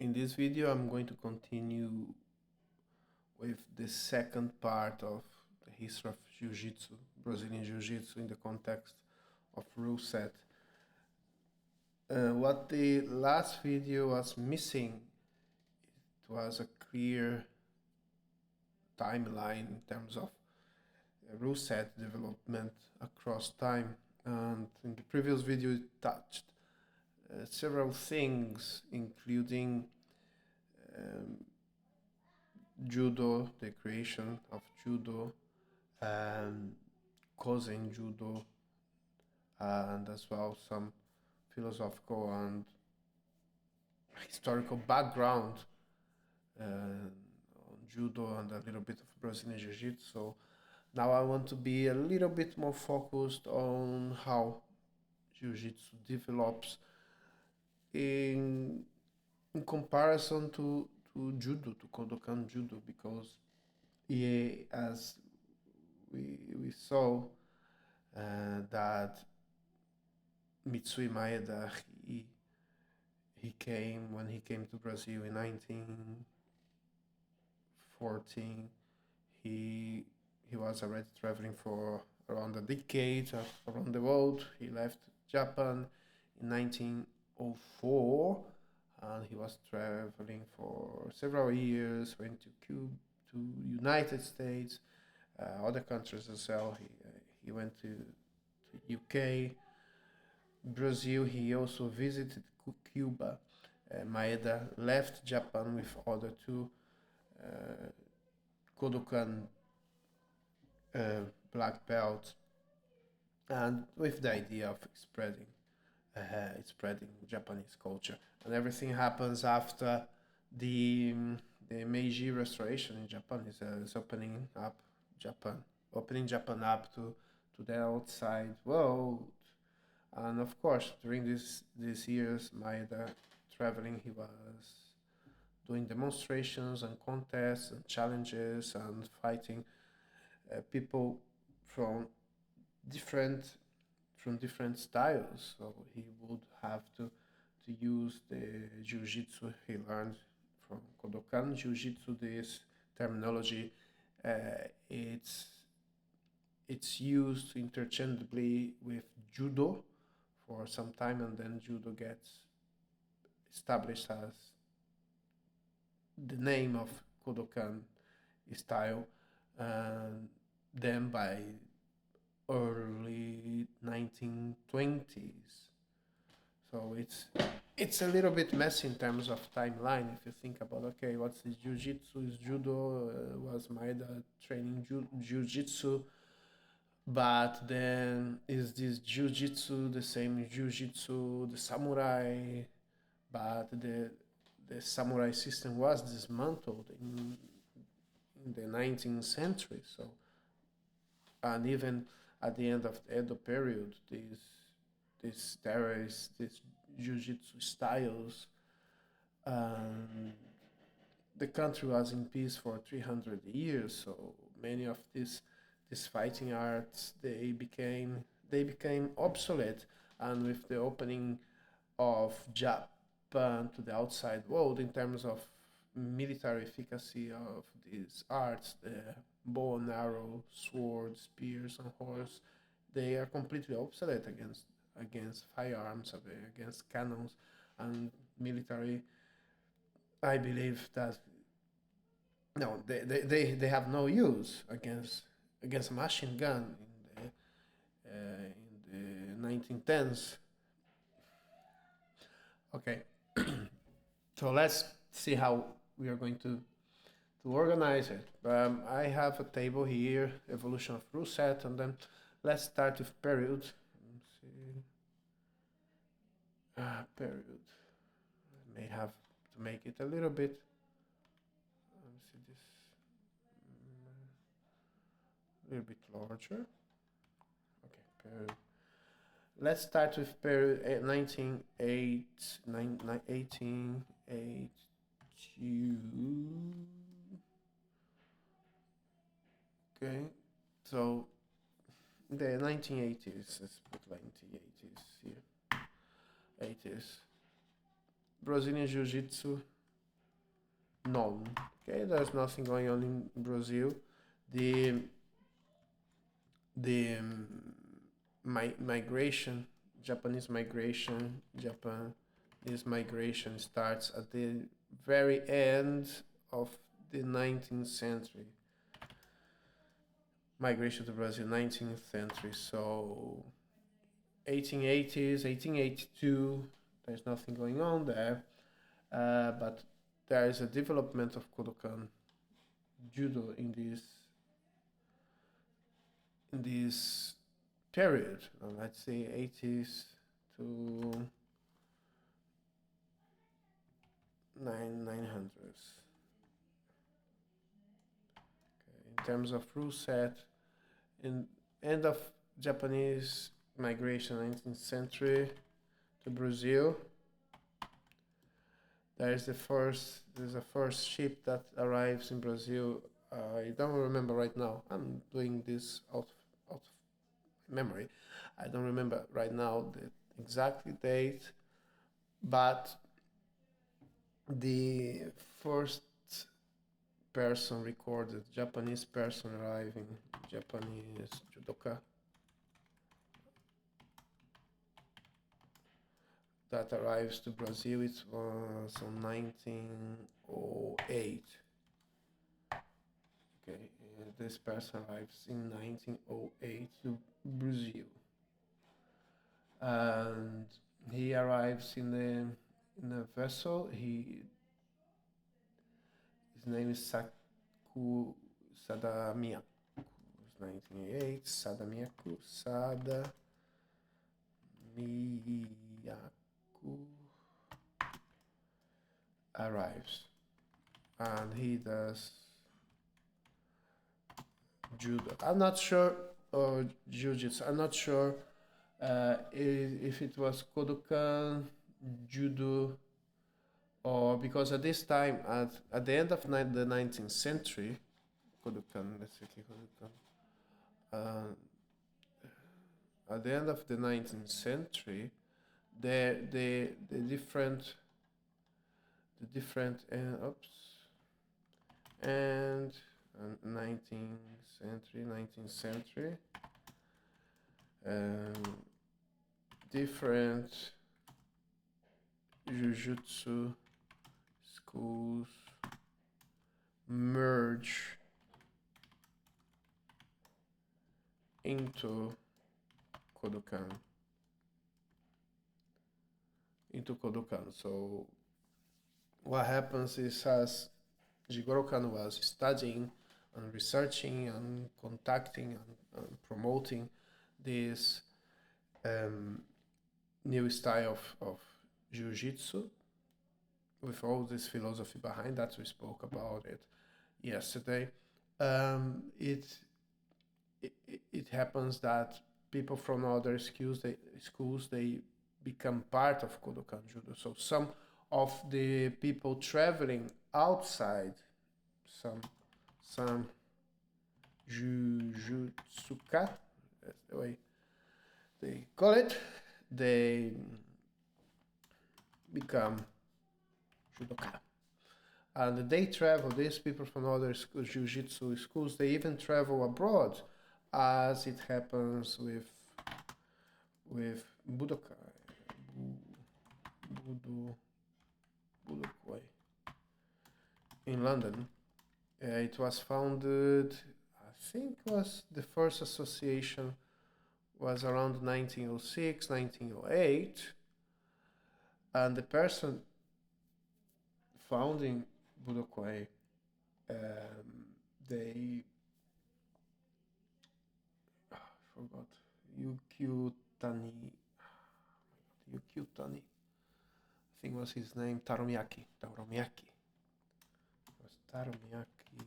In this video, I'm going to continue with the second part of the history of Jiu Jitsu, Brazilian Jiu Jitsu, in the context of rule set. What the last video was missing, it was a clear timeline in terms of rule set development across time. And in the previous video, it touched several things, including judo, the creation of judo, Kozen judo, and as well some philosophical and historical background on judo and a little bit of Brazilian Jiu Jitsu. So now I want to be a little bit more focused on how Jiu Jitsu develops in comparison to judo, to Kodokan judo, because as we saw that Mitsui Maeda, he came when he came to Brazil in 1914. He was already traveling for around a decade around the world. He left Japan in 1904. And he was traveling for several years, went to Cuba, to United States, other countries as well. He went to UK, Brazil. He also visited Cuba. Maeda left Japan with other two Kodokan black belts, and with the idea of spreading Japanese culture. And everything happens after the Meiji Restoration in Japan is opening Japan up to the outside world. And of course, during these years, Maeda traveling, he was doing demonstrations and contests and challenges and fighting people from different styles. So he would have to use the jiu-jitsu he learned from Kodokan jiu-jitsu. This terminology, it's used interchangeably with judo for some time, and then judo gets established as the name of Kodokan style, and then by early 1920s. So it's a little bit messy in terms of timeline. If you think about, okay, what's the jiu-jitsu, is judo, was Maeda training jiu-jitsu, but then is this jiu-jitsu the same jiu-jitsu the samurai? But the samurai system was dismantled in the 19th century. So, and even at the end of the Edo period, these jiu-jitsu styles, the country was in peace for 300 years. So many of these fighting arts, they became obsolete, and with the opening of Japan to the outside world in terms of military efficacy of these arts, the bow and arrow, sword, spears, and horse, they are completely obsolete against firearms, against cannons and military. I believe that no, they have no use against a machine gun in the 1910s. Okay, so let's see how we are going to organize it. I have a table here, evolution of rule set, and then let's start with period. Let's see. Period. I may have to make it a little bit. Let me see this a little bit larger. Okay, period. Let's start with period 1882. Okay, so the 1980s. Let's put 1980s here. 80s. Brazilian Jiu Jitsu known. Okay, there's nothing going on in Brazil. The the migration, Japanese migration starts at the very end of the 19th century. Migration to Brazil, 19th century. So 1880s, 1882. There's nothing going on there, but there is a development of Kodokan Judo in this period. Let's say 80s to 900s. Okay. In terms of rule set, in end of Japanese migration, 19th century to Brazil, there's a first ship that arrives in Brazil. I don't remember right now. I'm doing this out of memory. I don't remember right now the exact date, but the first person recorded, Japanese person arriving, Japanese judoka, that arrives to Brazil, it was in 1908. Okay, this person arrives in 1908 to Brazil, and he arrives in a vessel. His name is Saku Sadamiyaku. 1908, Sadamiyaku arrives, and he does judo. I'm not sure, or jiu-jitsu. I'm not sure if it was Kodokan, judo, or because at this time, at the end of the 19th century, Kodokan, let's see, Kodokan, uh, at the end of the 19th century, the different oops, and 19th century, different jiu-jitsu schools merge into Kodokan. So what happens is, as Jigoro Kano was studying and researching and contacting and promoting this new style of jiu-jitsu, with all this philosophy behind that, we spoke about it yesterday. It happens that people from other schools they become part of Kodokan Judo. So some of the people traveling outside, some Jujutsuka, that's the way they call it, they become judoka. And they travel, these people from other jiu-jitsu schools, they even travel abroad, as it happens with Budokai, Budokai in London. It was founded, I think was the first association was around 1906, 1908, and the person founding Budokai, they I forgot Yukyutani. I think was his name, Taromiyaki. It was Taromiyaki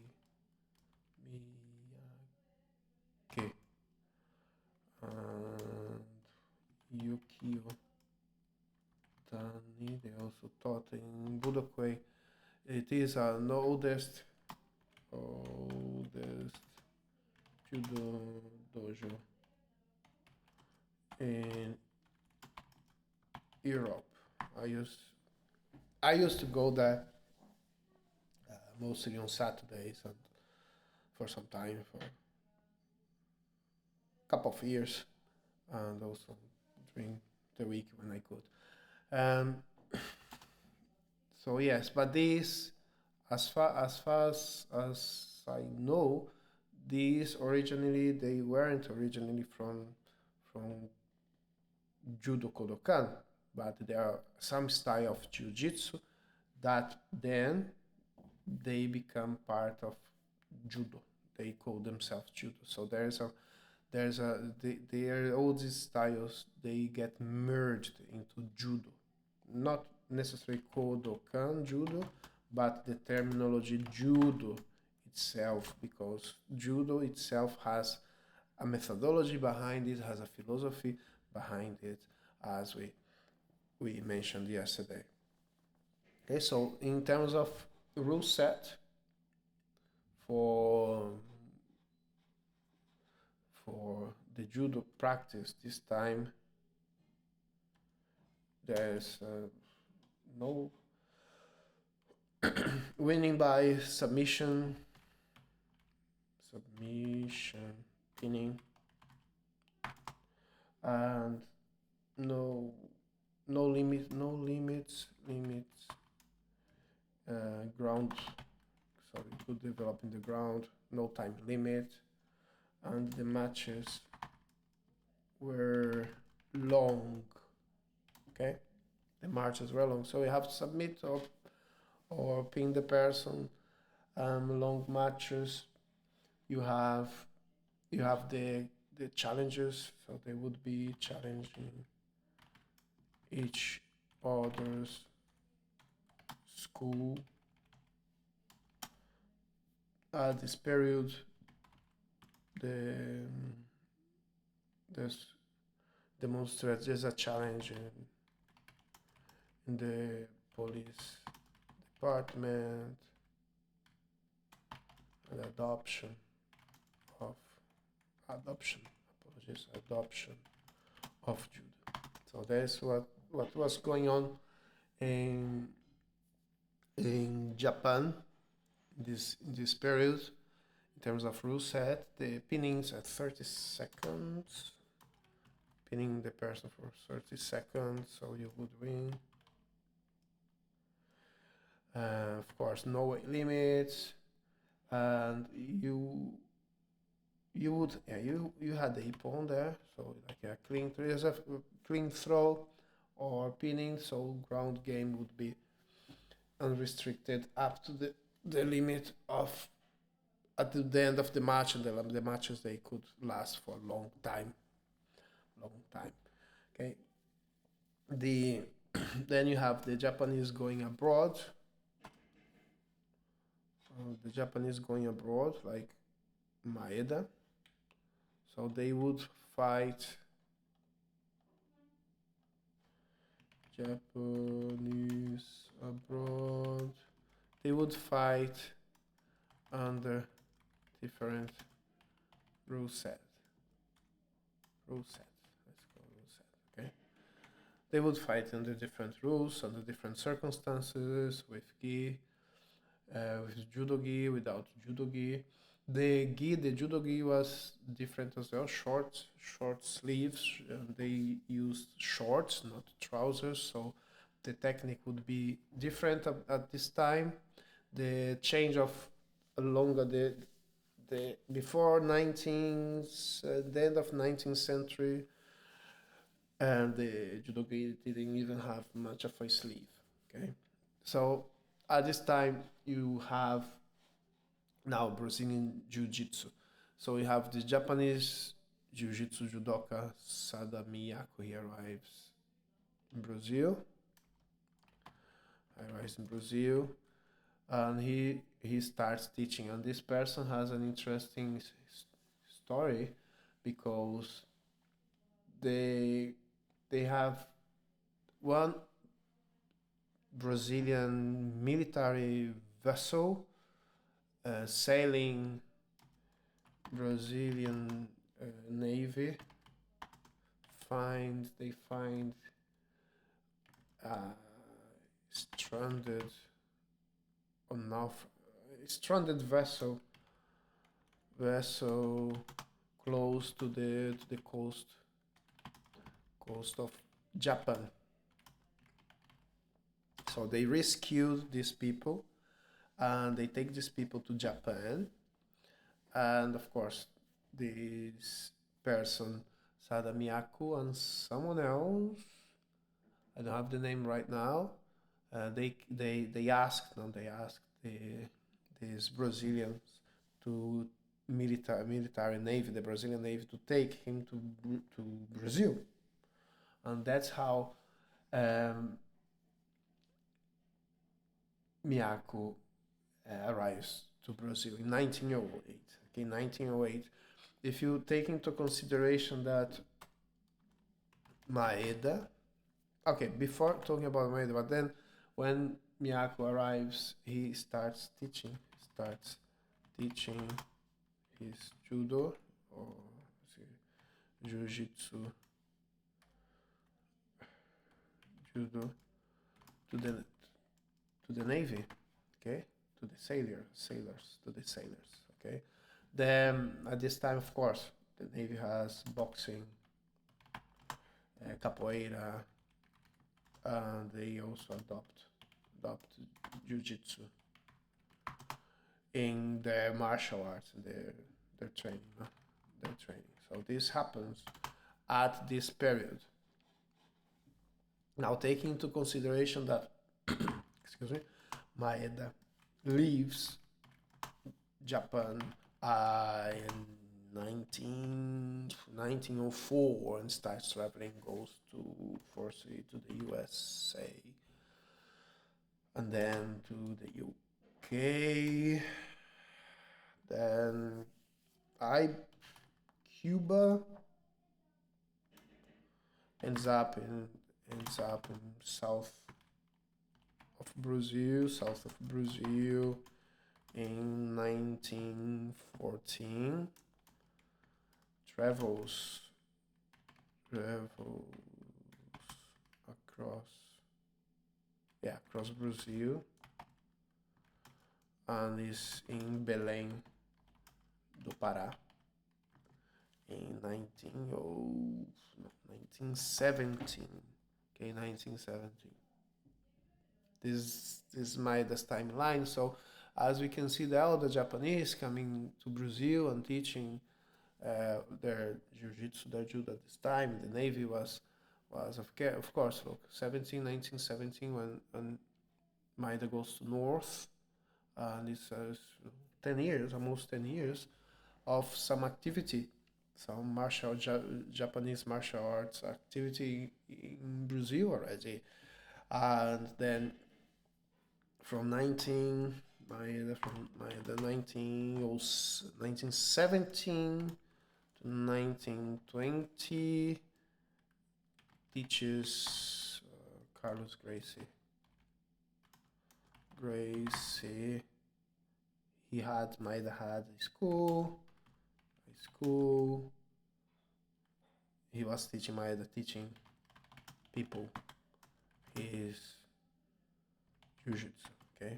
Miyake and Yukio Tani. They also taught in Budokai. It is an oldest judo dojo in Europe. I used to go there mostly on Saturdays and for some time, for a couple of years, and also during the week when I could. Um, so yes, but these, as I know, these originally they weren't originally from Judo Kodokan, but there are some style of Jiu-Jitsu that then they become part of Judo. They call themselves Judo. So all these styles they get merged into Judo, not necessarily Kodokan Judo, but the terminology Judo itself, because Judo itself has a methodology behind it, has a philosophy behind it, as we mentioned yesterday. Okay, so in terms of rule set for for the judo practice this time, there's no winning by submission, pinning, and no limits, ground, so you could develop in the ground, no time limit, and the matches were long. Okay, the marches were long, so you have to submit or pin the person. Long matches, you have the challenges, so they would be challenging each other's school. At this period, the there's demonstrated as a challenge in the police department, and of adoption adoption of judo. So that's what was going on in Japan in this period. In terms of rule set, the pinnings at 30 seconds, pinning the person for 30 seconds, so you would win. Of course, no weight limits, and you had the ippon there, so like a clean throw or pinning, so ground game would be unrestricted up to the limit of at the end of the match, and the matches they could last for a long time. Okay, the then you have the Japanese going abroad. The Japanese going abroad, like Maeda. So they would fight Japanese abroad. They would fight under different rule set. Let's go rule set. Okay. They would fight under different rules, under different circumstances, with gi, with judo gi, without judo gi. The judo gi was different as well. Short sleeves. They used shorts, not trousers. So the technique would be different at this time. The change of longer the before 19th, the end of 19th century, and the judo gi didn't even have much of a sleeve. Okay, so at this time you have now Brazilian Jiu Jitsu. So you have the Japanese Jiu Jitsu judoka Sada Miyako. He arrives in Brazil. And he starts teaching. And this person has an interesting story, because they have one Brazilian military vessel sailing Brazilian Navy. They find stranded on stranded vessel close to the coast of Japan. So they rescued these people and they take these people to Japan. And of course, this person, Sada Miyaku, and someone else, I don't have the name right now. They asked, no, they asked these Brazilians to military navy, the Brazilian navy, to take him to Brazil, and that's how um, Miyako arrives to Brazil in 1908. Okay, 1908. If you take into consideration that Maeda, okay, before talking about Maeda, but then when Miyako arrives, he starts teaching. His judo or jiu-jitsu, judo to the navy, okay, to the sailors, okay. Then at this time, of course, the navy has boxing, capoeira, and they also adopt jiu-jitsu in their martial arts, their training, their training. So this happens at this period. Now, taking into consideration that, excuse me, Maeda leaves Japan in 1904 and starts traveling, goes to firstly to the USA and then to the UK, then Cuba, ends up in south of Brazil in 1914. Travels across Brazil and is in Belém do Pará in 1917. Okay, 1917. This is Maeda's timeline. So as we can see, all the Japanese coming to Brazil and teaching their jiu-jitsu, their judo at this time. The Navy was of course, look, 1917 when Maeda goes to North, and it's 10 years, almost 10 years of some activity, some Japanese martial arts activity in Brazil already. And then from 1917 to 1920 teaches Carlos Gracie. Maeda had a school. He was teaching Maeda, teaching people his jiu-jitsu. Okay,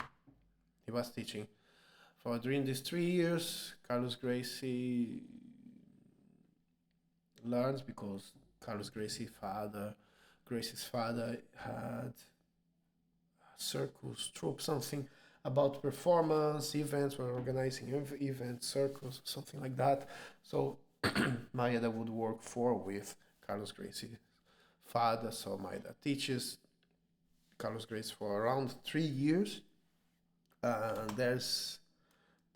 he was teaching during these 3 years. Carlos Gracie's learns because Carlos Gracie's father had circus troupe, something about performance events, or organizing events, circus, something like that. So Maeda would work with Carlos Gracie's father. So Maeda teaches Carlos Gracie for around 3 years. There's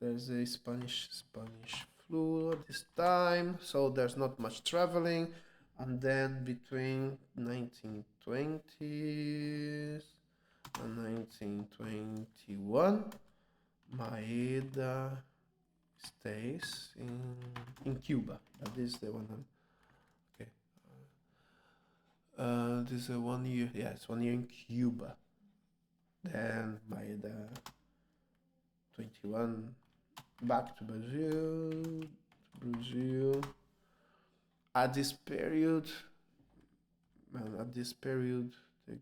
a Spanish flu at this time, so there's not much traveling. And then between 1920s and 1921, Maeda stays in Cuba. That is the one. Okay. This is 1 year. Yeah, it's 1 year in Cuba. Then Maeda 21 back to Brazil. At this period, the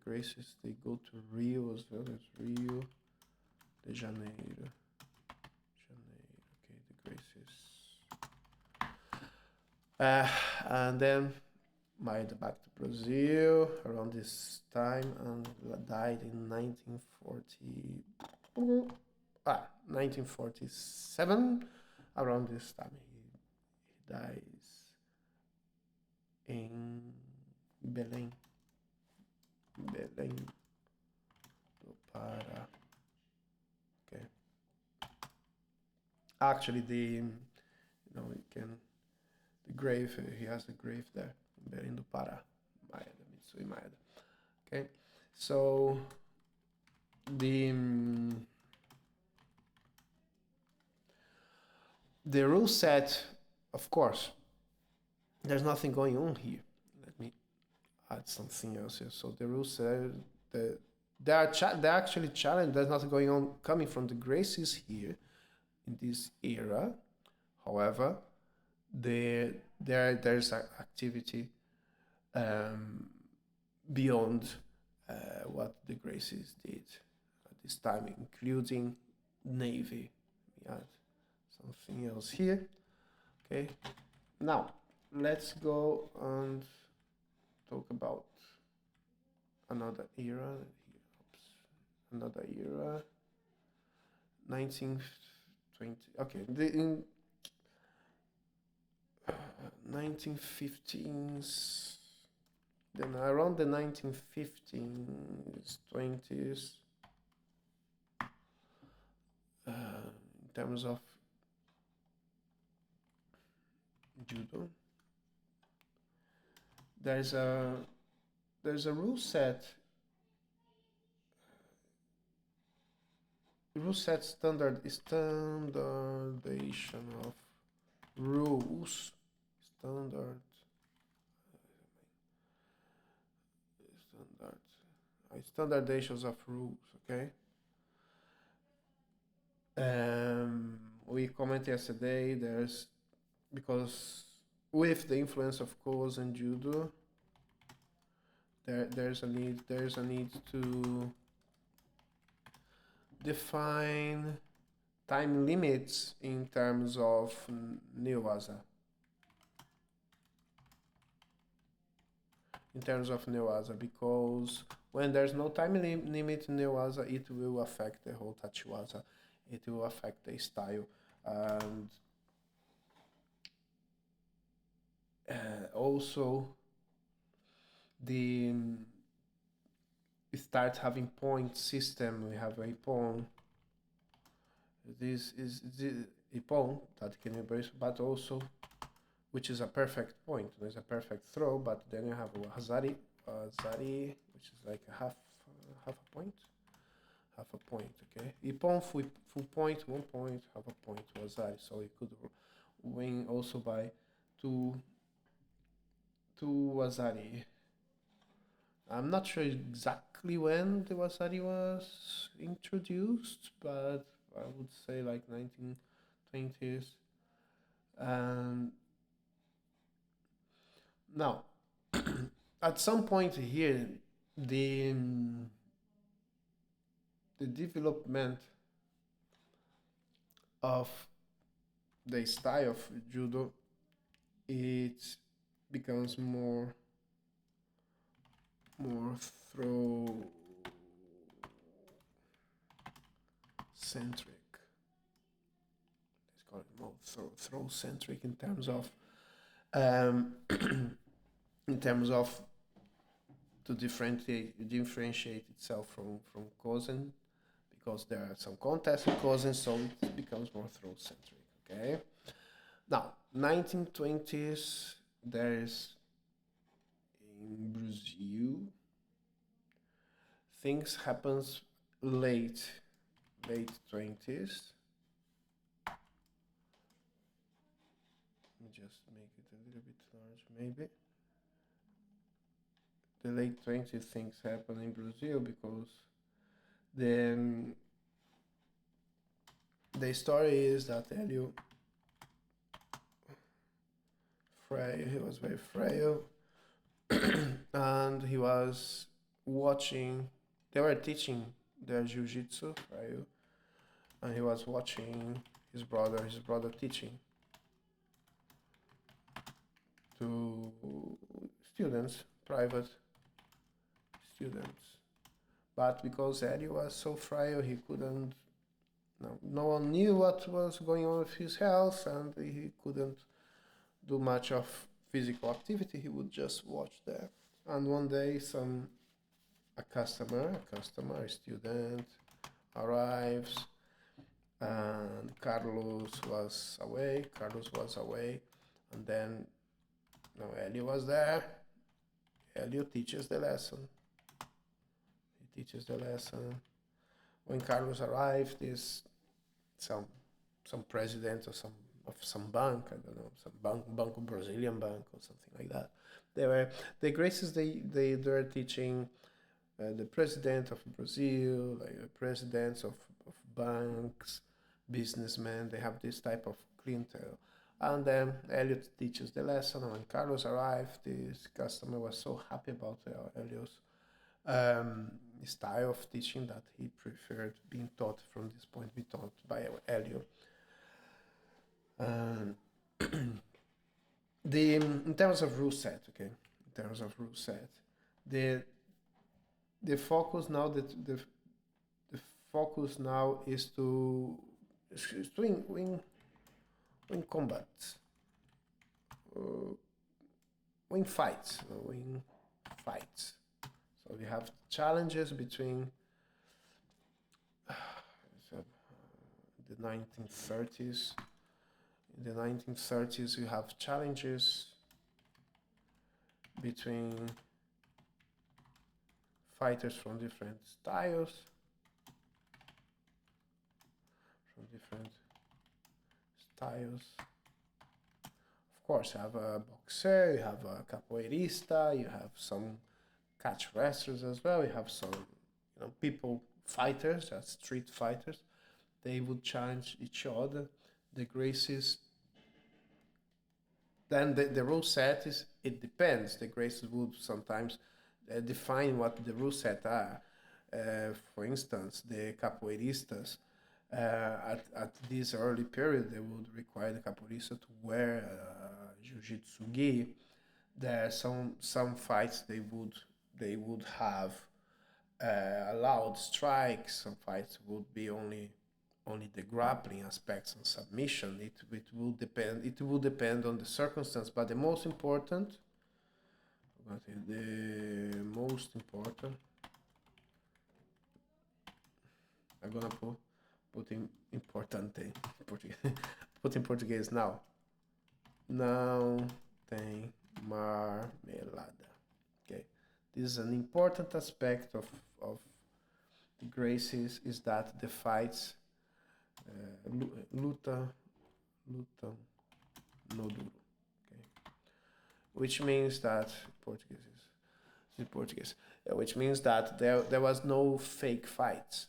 Gracies, they go to Rio as well as Rio de Janeiro. Uh, and then migrated back to Brazil around this time and died in 1947. Around this time, he dies in Belém, Belém do Pará. Okay. Actually, you can the grave. He has a grave there, Belém do Pará, Maeda, Mitsui Maeda. Okay, so the rule set, of course, there's nothing going on here. Let me add something else here. So the rule set, they're actually challenged. There's nothing going on coming from the graces here in this era. However, there's activity beyond what the graces did at this time, including navy. Let me add something else here. Okay, now let's go and talk about another era. Another era. 1920. Okay, in 1915s. Then around the 1915s, 20s, in terms of judo, there's a rule set standardization of rules, standardizations of rules. Okay. We commented yesterday. Because with the influence of Koos and judo, there's a need to define time limits in terms of newaza. Because when there's no time limit in newaza, it will affect the whole tachiwaza. It will affect the style, and also we start having point system. We have a pawn. This is a pawn that can embrace, but also which is a perfect point. There's a perfect throw, but then you have a hazari, which is like a half a point. Okay. E pawn full point, 1 point, half a point hazari. So you could win also by two hazari. I'm not sure exactly when the wasari was introduced, but I would say like 1920s. And now, at some point here, the development of the style of judo, it becomes more throw centric. Let's call it more throw centric in terms of to differentiate itself from Kozen, because there are some contests in Kozen, so it becomes more throw centric. Okay. Now, 1920s, there is in Brazil, things happens late 20s. Let me just make it a little bit large, maybe. The late 20s things happen in Brazil because then the story is that Hélio frail, he was very frail, and he was watching. They were teaching their Jiu Jitsu, frail, and he was watching his brother teaching. to students, private students. But because Eddie was so frail, he couldn't. No one knew what was going on with his health, and he couldn't do much of physical activity. He would just watch there. And one day, a student arrives, and Carlos was away, and then Elio was there. Elio teaches the lesson. He teaches the lesson. When Carlos arrived, is some president or some bank, I don't know, some bank, Brazilian bank or something like that. They were the graces they were teaching the president of Brazil, like the presidents of banks, businessmen. They have this type of clientele. And then Elliot teaches the lesson. And when Carlos arrived, this customer was so happy about Elliot's style of teaching that he preferred being taught from this point, be taught by Elliot. And in terms of rule set, the focus now the focus now is to win combat, win fights. So we have challenges between the 1930s. In the 1930s, you have challenges between fighters from different styles, Of course, you have a boxer, you have a capoeirista, you have some catch wrestlers as well. You have some, people fighters, street fighters. They would challenge each other. The graces. Then the rule set is, it depends. The graces would sometimes define what the rule set are. For instance, the capoeiristas, at this early period, they would require the capoeirista to wear jiu-jitsu gi. There are some fights they would have allowed strikes. Some fights would be only the grappling aspects and submission. It will depend. It will depend on the circumstance. But the most important. I'm gonna put in importante. Put in Portuguese now. Não tem marmelada. Okay, this is an important aspect of the graces, is that the fights luta no duro. Okay, which means that which means that there was no fake fights,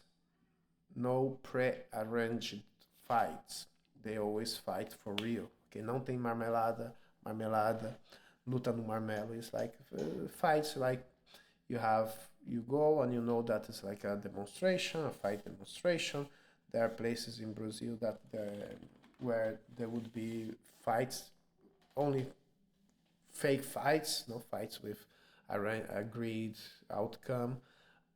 no pre-arranged fights. They always fight for real. Okay, não tem marmelada, luta no marmelo. It's like fights like you go and you know that it's like a demonstration, a fight demonstration. There are places in Brazil where there would be fights, only fake fights, no fights with agreed outcome,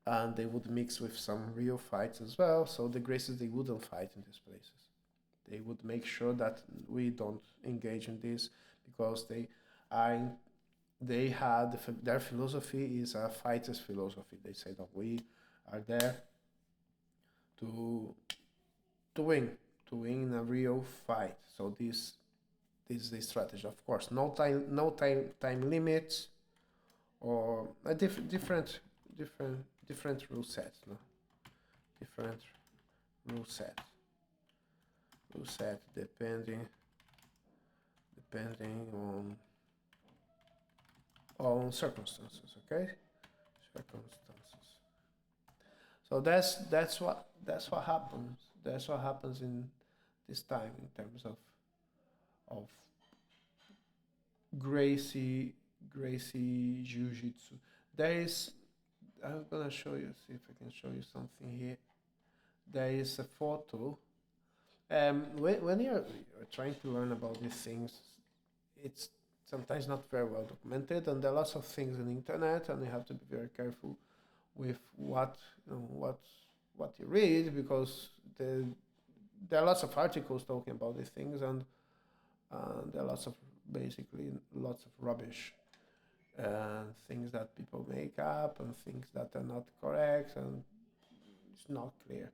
and they would mix with some real fights as well. So the graces, they wouldn't fight in these places. They would make sure that we don't engage in this, because their philosophy is a fighter's philosophy. They say that we are there to win in a real fight. So this is the strategy. Of course, no time limits, or a different rule sets. No, different rule sets. Depending on circumstances. Okay, circumstances. So that's what happens. That's what happens in this time in terms of Gracie Jiu-Jitsu. I'm gonna show you. See if I can show you something here. There is a photo. When you're trying to learn about these things, it's sometimes not very well documented, and there are lots of things on the internet, and you have to be very careful with what you read, because there are lots of articles talking about these things, and there are basically lots of rubbish and things that people make up and things that are not correct, and it's not clear.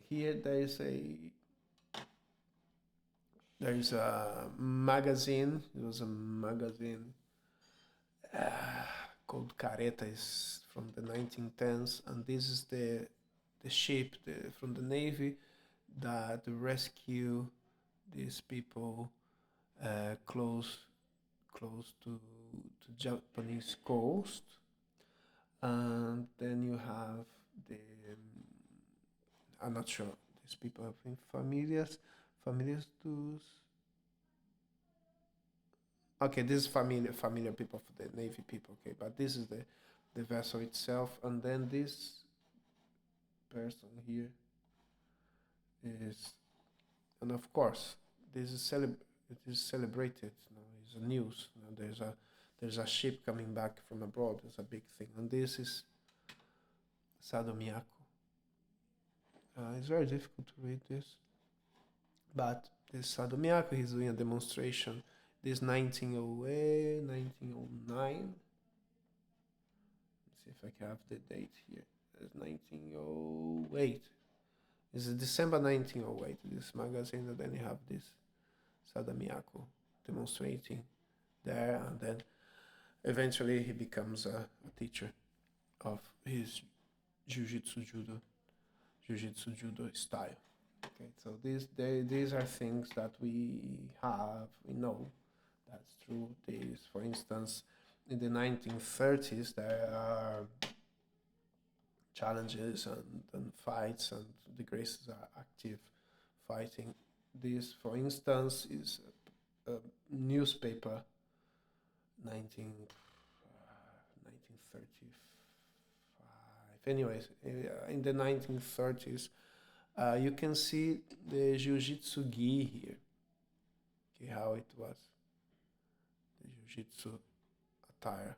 Here there is a magazine. It was a magazine uh, called Careta, is from the 1910s, and this is the ship from the navy that rescue these people close to Japanese coast. And then you have the I'm not sure these people have been familiar to. Okay, this is familiar people for the navy people. Okay, but this is the vessel itself, and then this person here is, and of course this is it is celebrated. It's a news. There's a ship coming back from abroad. It's a big thing, and this is Sadomiyako. It's very difficult to read this, but this Sadomiyako, he's doing a demonstration. This 1908, 1909. Let's see if I can have the date here. It's 1908. It's December 1908. This magazine, and then you have this Sadomiyako demonstrating there, and then eventually he becomes a teacher of his jiu-jitsu judo style. Okay, so these are things that we know that's true. These, for instance, in the 1930s, there are challenges and fights, and the Gracies are active fighting. This, for instance, is a newspaper, 1935. Anyways, in the 1930s, you can see the jiu-jitsu gi here. Okay, how it was. The jiu-jitsu attire.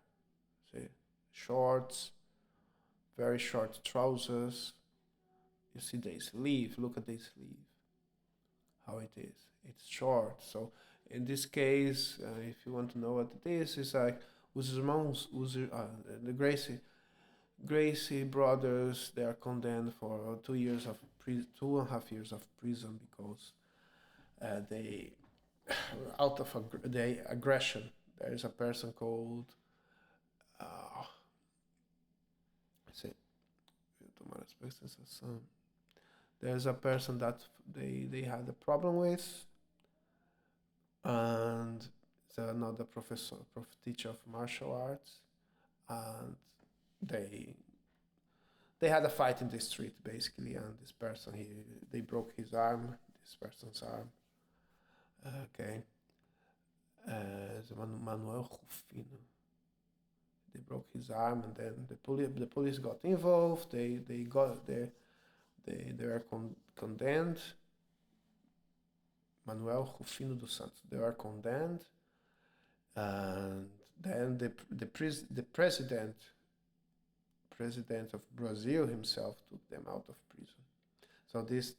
See, shorts, very short trousers. You see the sleeve. Look at the sleeve. How it is. It's short. So in this case, if you want to know what it is, it's like the Gracie brothers. They are condemned for 2.5 years of prison because they out of the aggression. There is a person called there's a person that they had a problem with, and it's another teacher of martial arts, and they had a fight in the street basically, and this person they broke his arm, this person's arm. Okay, Manuel Rufino. They broke his arm, and then the police got involved. They were condemned. Manuel Rufino dos Santos. They were condemned, and then the president of Brazil himself took them out of prison. So this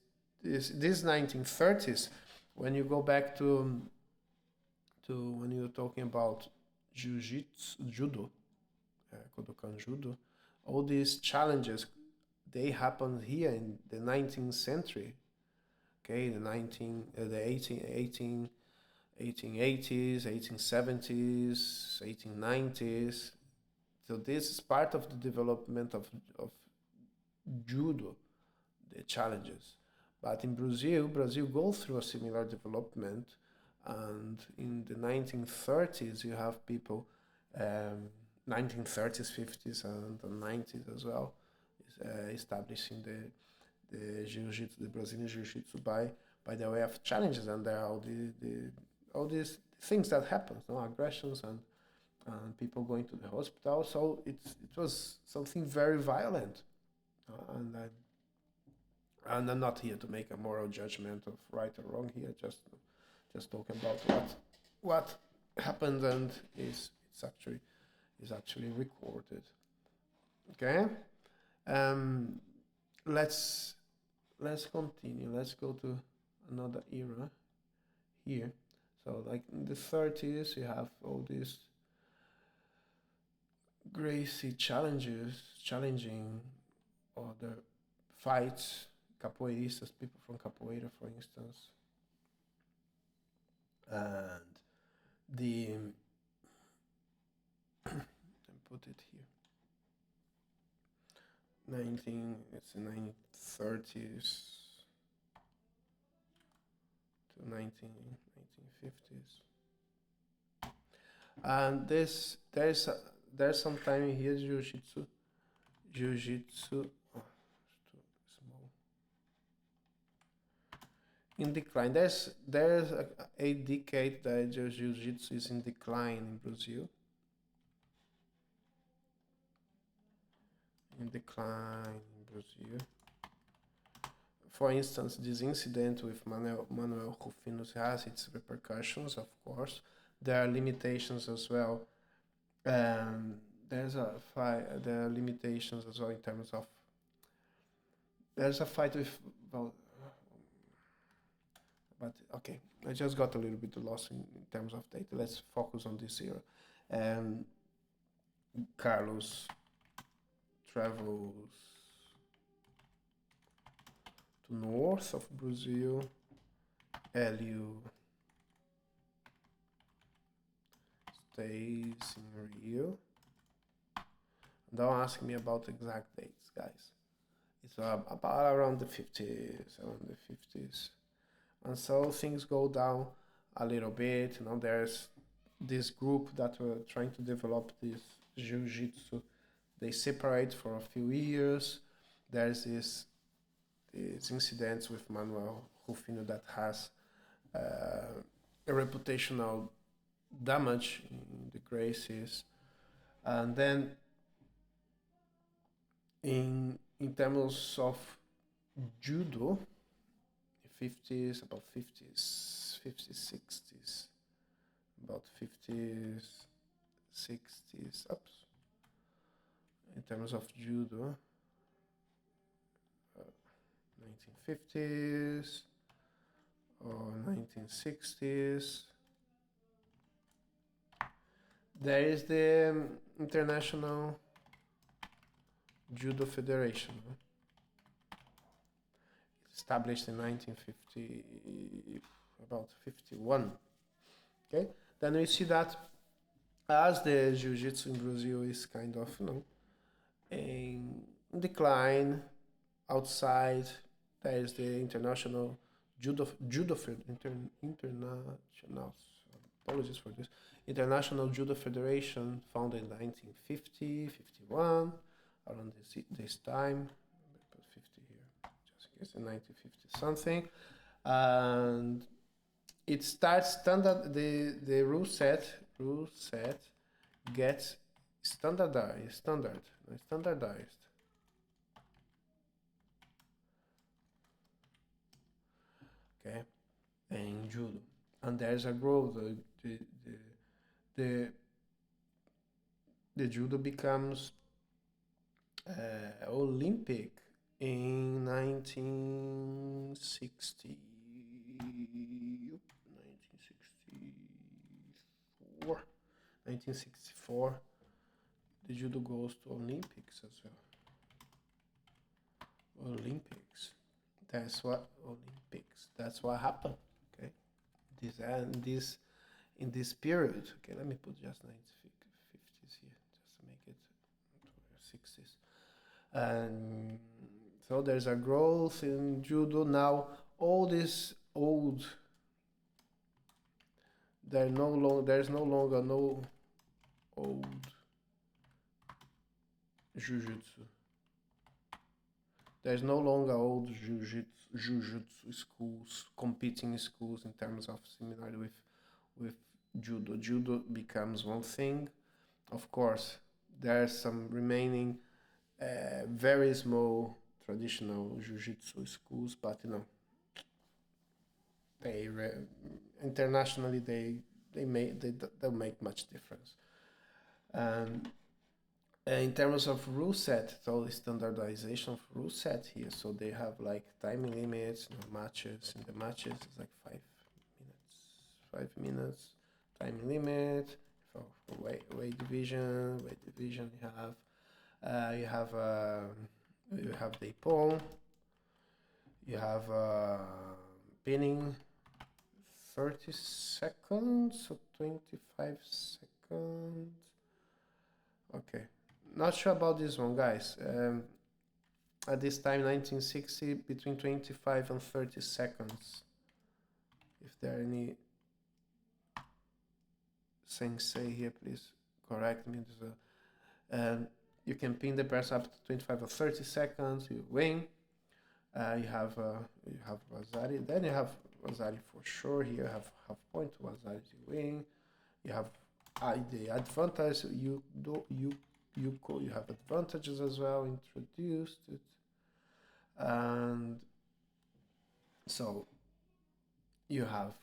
1930s, when you go back to when you're talking about judo, Kodokan judo, all these challenges, they happened here in the 19th century. Okay, the 1880s, 1870s, 1890s. So this is part of the development of judo, the challenges. But in Brazil goes through a similar development, and in the 1930s you have people, 1930s, 50s, and the 90s as well, establishing the jiu-jitsu, the Brazilian jiu-jitsu by the way of challenges, and there are all these things that happen, aggressions and people going to the hospital. So it was something very violent, and I'm not here to make a moral judgment of right or wrong here. Just talking about what happened, and is actually recorded. Okay, um, let's let's continue. Let's go to another era here. So, like in the 30s, you have all these Gracie challenging other fights, capoeiristas, people from capoeira, for instance, and the and put it here. It's the 1930s to 1950s, and there's some time here jiu-jitsu oh, too small, in decline. There's a decade that jiu-jitsu is in decline in Brazil. In decline in Brazil. For instance, this incident with Manuel Rufino has its repercussions, of course. There are limitations as well. Um, there's a fight. There are limitations as well in terms of. There's a fight with. Well, but okay, I just got a little bit lost in terms of data. Let's focus on this era. Um, Carlos travels to north of Brazil. Hélio stays in Rio. Don't ask me about exact dates, guys. It's about around the 50s. And so things go down a little bit. You know, there's this group that were trying to develop this jiu-jitsu. They separate for a few years. There's these incidents with Manuel Rufino that has a reputational damage in the Gracies, and then in terms of judo, 50s, about 50s, 50s, 60s, about 50s, 60s, oops. In terms of judo, 1950s or 1960s. There is the International Judo Federation, established in 1950, about 51. Okay, then we see that as the jiu-jitsu in Brazil is kind of, in decline. Outside, there is the International International. Apologies for this. International Judo Federation, founded in 1950, 51, around this time. Put 50 here, just in case, in 1950 something, and it starts standard. The rule set gets standardized. Okay, and judo, and there's a growth. The the judo becomes Olympic in 1960. 1964. The judo goes to Olympics as well. Olympics. That's what happened. Okay, in this period. Okay, let me put just 1950s here, just to make it 60s. And so there's a growth in judo now. All this old. There's no longer no old jiu-jitsu. There's no longer old jiu-jitsu schools, competing schools in terms of similarity with judo. Judo becomes one thing. Of course, there's some remaining very small traditional jiu-jitsu schools, but internationally they don't make much difference. And in terms of rule set, it's all the standardization of rule set here. So they have like time limits, matches. In the matches, it's like 5 minutes. 5 minutes time limit. For weight division, you have the pole. You have pinning 30 seconds or 25 seconds. Okay, not sure about this one, guys. At this time, 1960, between 25 and 30 seconds. If there are any sensei here, please correct me. You can pin the person up to 25 or 30 seconds. You win. You have Wazari. Then you have Wazari for sure. Here you have half point. Wazari to win. You have the advantage. You have advantages as well introduced it, and so you have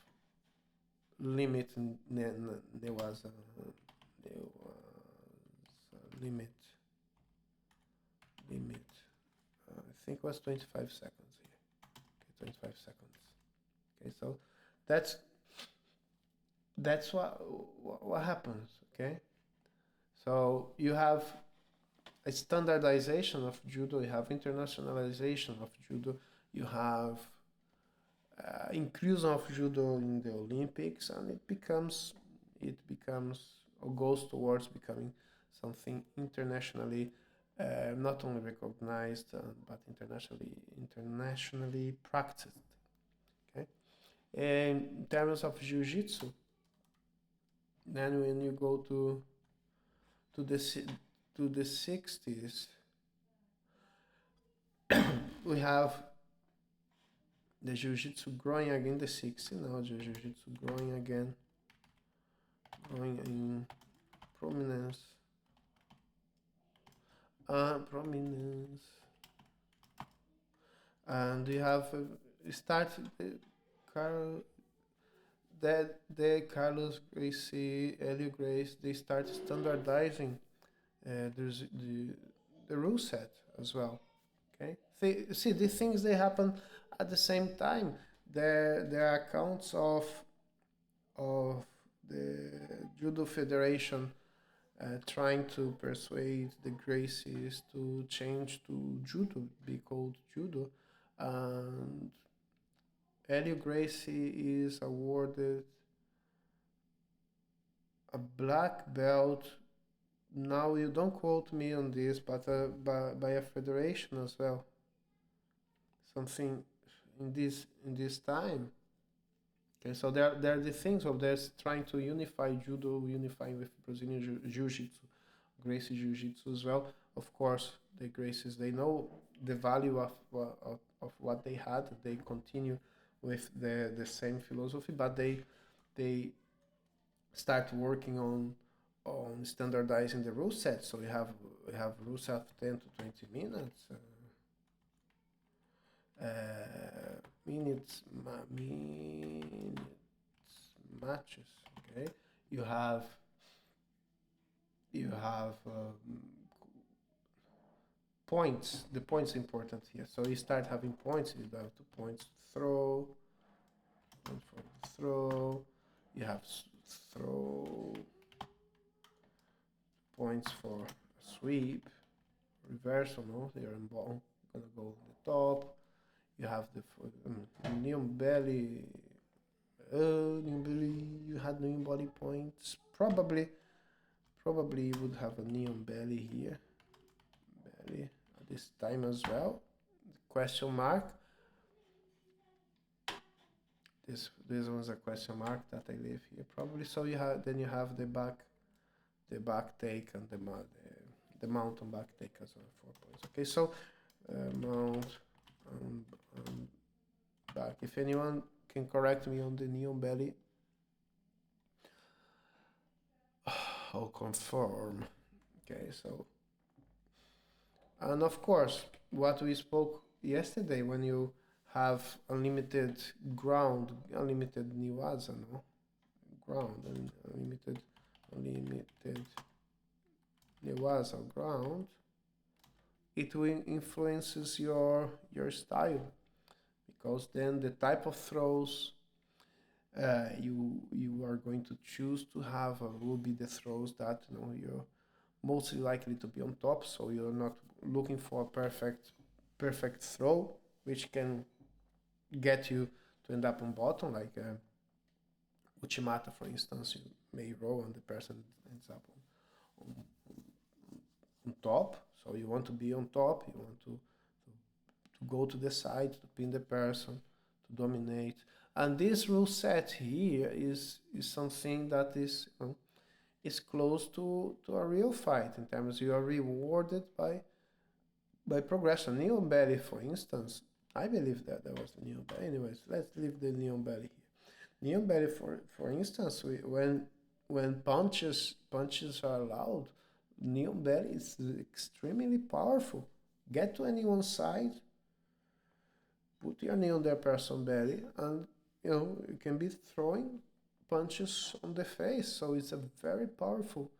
limit. There was a limit. I think it was 25 seconds here. Okay, 25 seconds. Okay, so that's what happens. Okay, so you have a standardization of judo, you have internationalization of judo, you have inclusion of judo in the Olympics, and it becomes or goes towards becoming something internationally not only recognized but internationally practiced. Okay, and in terms of jiu-jitsu, then when you go to the 60s, we have the jiu-jitsu growing again. The 60s now, jiu-jitsu growing again, growing in prominence. And you have Carlos Gracie, Helio Gracie, they start standardizing there's the rule set as well. Okay, see these things, they happen at the same time. There are accounts of the Judo Federation trying to persuade the Gracies to change to judo, be called judo, and Helio Gracie is awarded a black belt. Now you don't quote me on this, but by a federation as well. Something in this time. Okay, so there are the things of this trying to unify judo, unifying with Brazilian Jiu-Jitsu, Gracie Jiu-Jitsu as well. Of course, the Gracies, they know the value of what they had. They continue with the same philosophy, but they start working on standardizing the rule set. So we have rule set of 10 to 20 minutes. Minutes matches. Okay, you have points. The points important here. So you start having points. You have 2 points to throw, one for throw. You have throw, points for sweep, reversal. No, you're in ball. Gonna go on the top. You have the neon belly. Neon belly. You had neon body points. Probably you would have a neon belly here. Belly at this time as well. Question mark. This one's a question mark that I leave here probably. So you have the back take and the mount on back take as well, 4 points. Okay, so mount back. If anyone can correct me on the neon belly, I'll confirm. Okay, so, and of course what we spoke yesterday, when you have unlimited ground, unlimited niwaza, no? ground and unlimited Newaza ground, it will influences your style, because then the type of throws you are going to choose to have will be the throws that you're mostly likely to be on top. So you're not looking for a perfect throw, which can get you to end up on bottom, like Uchimata, for instance. You may roll and the person ends up on top. So you want to be on top. You want to go to the side to pin the person, to dominate. And this rule set here is something that is close to a real fight, in terms you are rewarded by progression. Neon Belly, for instance, I believe that there was the Neon Belly. Anyways, let's leave the Neon Belly here. Neon Belly, for instance, when punches are allowed, Neon Belly is extremely powerful. Get to anyone's side, put your knee on their person belly, and you can be throwing punches on the face. So it's a very powerful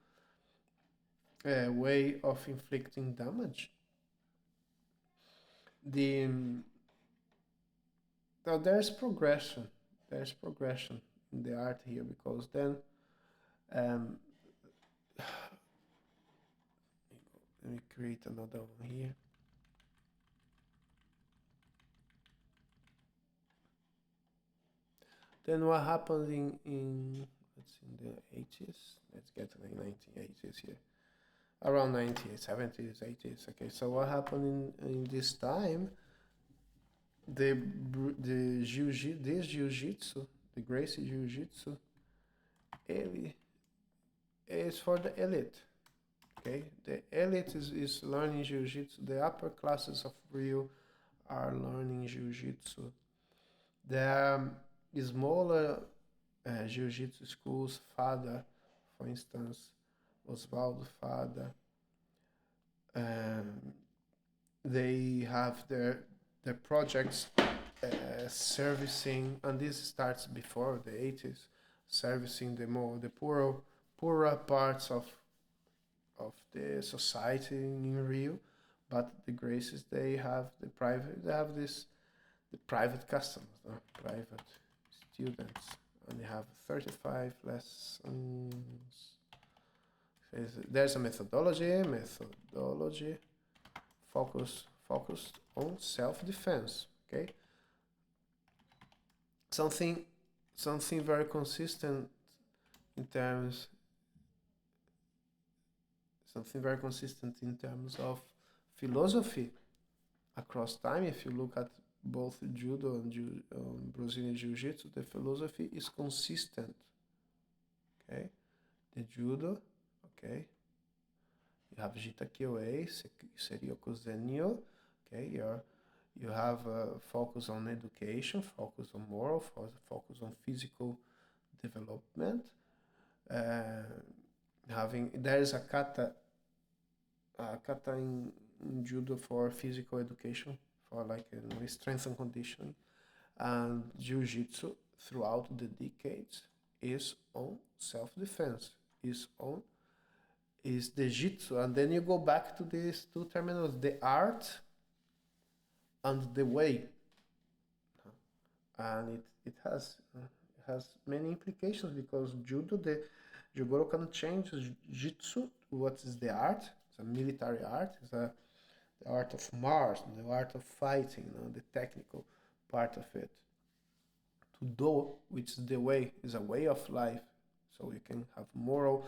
way of inflicting damage. The Now there's progression. There's progression in the art here, because then um, let me create another one here. Then what happened in let's see, in the 80s? Let's get to the 1980s here. Around 90s, 70s, 80s. Okay, so what happened in this time? This jiu-jitsu, the Gracie jiu-jitsu, ele is for the elite. Okay, the elite is learning jiu-jitsu. The upper classes of Rio are learning jiu-jitsu. The smaller jiu-jitsu schools, Fada, for instance, Osvaldo Fada, they have their projects servicing, and this starts before the 80s, servicing the poorer parts of the society in Rio. But the Gracies, they have the private customers, private students, and they have 35 lessons. There's a methodology focused on self-defense. Okay, something very consistent in terms of philosophy across time. If you look at both judo and Brazilian Jiu Jitsu, the philosophy is consistent. Okay, the judo, okay, you have Jita Kyoei, Serioku Zenyo. Okay, you have focus on education, focus on moral, focus on physical development. There is a kata in judo for physical education, for like strength and conditioning, and jiu-jitsu throughout the decades is on self-defense, is the jitsu. And then you go back to these two terminals, the art and the way, and it has many implications, because judo, the Jogoro can change jitsu, what is the art. It's a military art. It's the art of Mars, the art of fighting, the technical part of it. To do, which is the way, is a way of life. So you can have the moral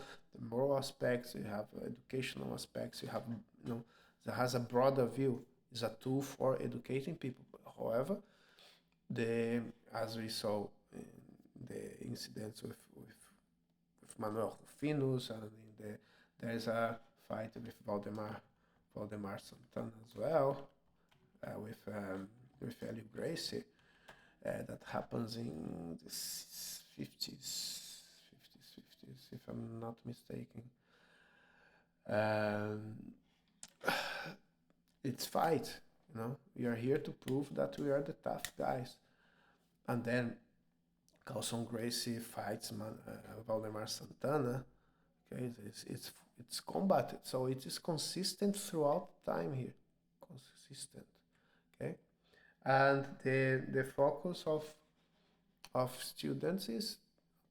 aspects. You have educational aspects. You have, that has a broader view. It's a tool for educating people. However, as we saw in the incidents with Manuel Rufinus, and there's a fight with Valdemar Santana as well, with Hélio Gracie, that happens in the 50s, if I'm not mistaken. It's fight, we are here to prove that we are the tough guys. And then Carlson Gracie fights Valdemar Santana. Okay, it's combated, so it is consistent throughout time here, consistent. Okay, and the focus of students is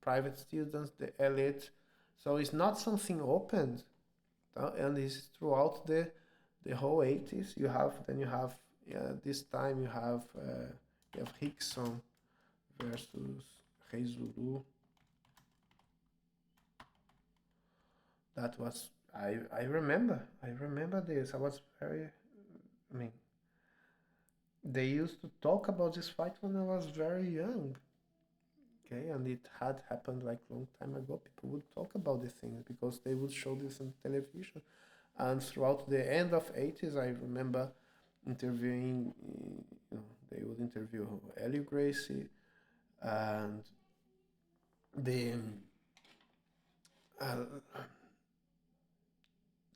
private students, the elite. So it's not something open, and it's throughout the whole 80s. You have this time you have Hickson versus Reizuru. That was I remember this. I was very I mean they used to talk about this fight when I was very young. Okay, and it had happened like long time ago. People would talk about the things because they would show this on television. And throughout the end of 80s, I remember interviewing, they would interview Ellie Gracie, and the uh,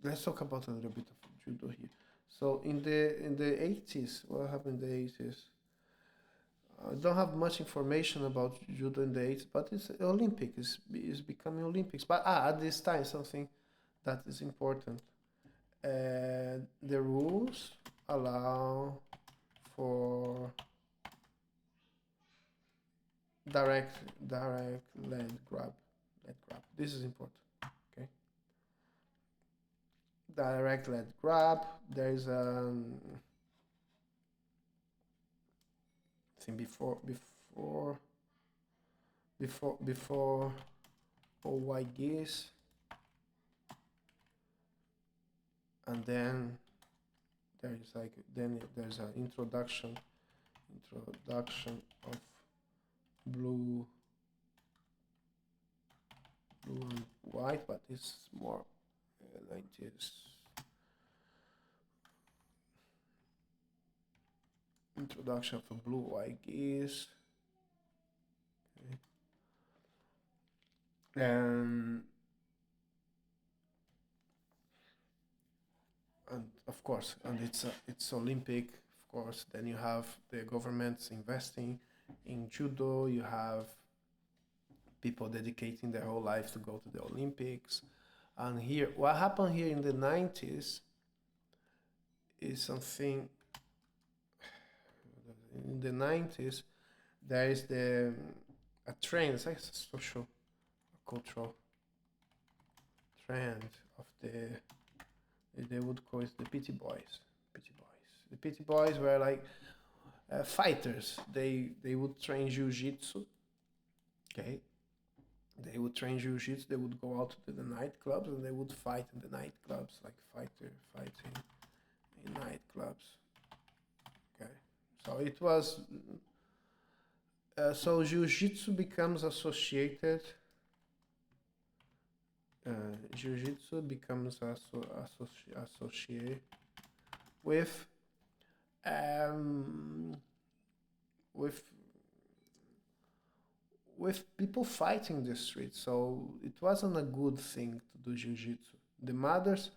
let's talk about a little bit of judo here. So in the 80s, what happened in the 80s? I don't have much information about judo in the 80s, but it's Olympic. It's becoming Olympics. But at this time, something that is important. The rules allow for direct leg grab. This is important. Okay, direct leg grab. There is thing before OY geese, and then there's an introduction of blue and white, but it's more like this. Introduction for blue white geese. Okay. And of course, and it's Olympic, of course. Then you have the governments investing in judo. You have people dedicating their whole life to go to the Olympics. And here, what happened here in the 90s is something. In the 90s, there is a trend, it's like a social, cultural trend of they would call it the PT boys. PT boys. The PT boys were like fighters. They would train jiu-jitsu. Okay, they would train jiu-jitsu. They would go out to the nightclubs and they would fight in the nightclubs, like fighting in nightclubs. Okay, so it was. So jiu-jitsu becomes associated. Jiu-jitsu becomes associated with um, with with people fighting the street. So it wasn't a good thing to do jiu-jitsu. The mothers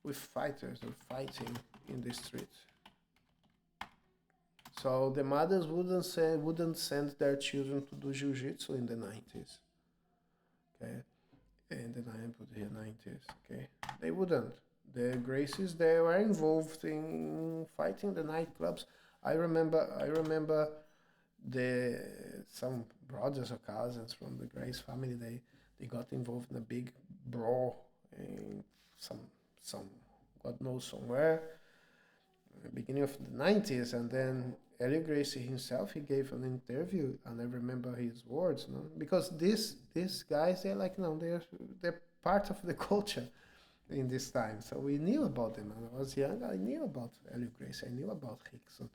with fighters or fighting in the street. So the mothers wouldn't send their children to do jiu-jitsu in the 90s. Okay, in the 90s. Okay, they wouldn't. The Gracies, they were involved in fighting the nightclubs. I remember the some brothers or cousins from the Grace family. They got involved in a big brawl in some God knows somewhere beginning of the 90s, and then Elio Gracie himself, he gave an interview, and I remember his words, no? Because these guys, they're like, no, they're part of the culture in this time. So we knew about them. When I was young, I knew about Elio Gracie, I knew about Hickson,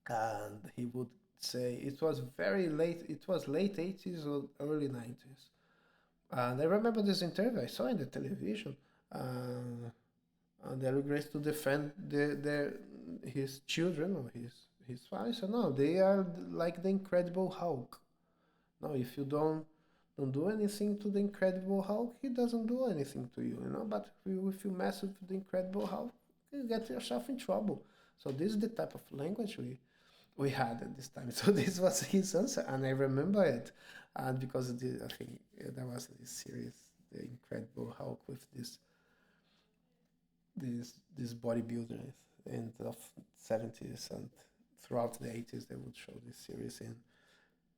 and he would say it was very late. It was late 80s or early 90s, and I remember this interview I saw in the television. And Elio Grace to defend his children or his wife. So no, they are like the Incredible Hulk. No, if you don't do anything to the Incredible Hulk, he doesn't do anything to you, you know. But if you mess with the Incredible Hulk, you get yourself in trouble. So this is the type of language we had at this time. So this was his answer, and I remember it. And because I think there was this series, The Incredible Hulk, with this bodybuilder in the 70s, and throughout the 80s they would show this series